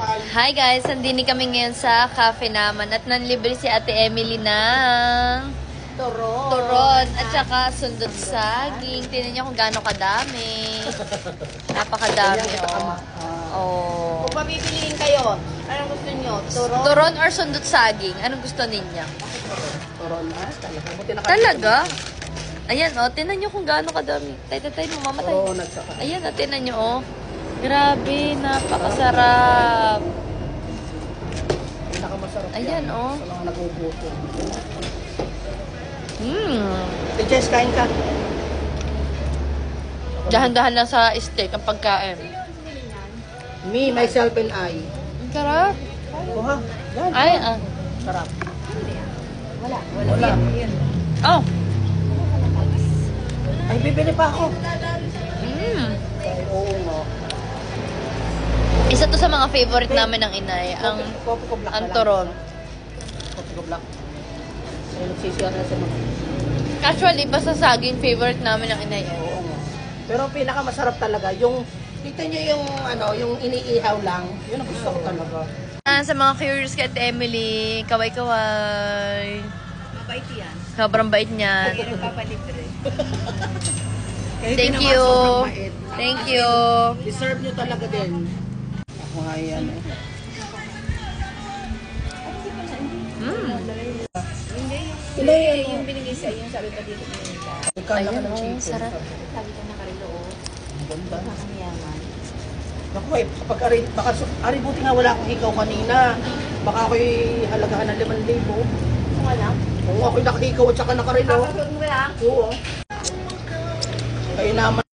Hi guys, nandini kami ngayon sa cafe naman at nanlibre si Ate Emily ng turon at saka sundot saging. Tingnan niyo kung gaano kadami. Napakadami, oh. Kung pabibiliin kayo, anong gusto niyo? Turon or sundot saging? Anong gusto ninyo? Turon na? Talaga? Ayan, oh. Tingnan niyo kung gaano kadami. Tay, mamamatay. Turon at saka. Ayan, oh. Tingnan niyo, oh. Grabe, napakasarap. Pinakamasarap Ayan, yan. oh. Sa mga nagugutom. Jess, kain ka. Dahan-dahan lang sa steak ang pagkain. Me, myself, and I. Ang sarap. Kuha. Yan. Ay, Sarap. Wala. Oh. Ay, bibili pa ako. Ay, oo nga. Isa to sa mga favorite namin ng inay, ang Coffee ko black na lang. turon. Coffee ko black. Ay, nagsisiya na sa mga. Actually, basta saging favorite namin ng inay. Oo nga. Pero pinakamasarap talaga, yung, kita nyo yung, yung iniihaw lang, yun ang gusto ko talaga. Sa mga curious kay Ate Emily, kaway-kaway. Mabait yan. Sobrang bait niyan. Kaya nagpapalibre. Kahit Thank di naman you. sobrang bait. Thank you. Deserve nyo talaga din. Ako nga yan eh. Hindi, yung binigay sa yung sabi pa dito pinita. Ikala ka Ayun, ng oh, chicken. sarap. Sabi ko nakarilo, Ang ganda. nakamayaman. Naku eh, kapag ari buti nga wala akong ikaw kanina. Baka ako'y halagahan ng 5,000. Kung alam, Oo, ako'y nakahikaw at saka nakarilo. kakasod mo lang. Oo. Kaya naman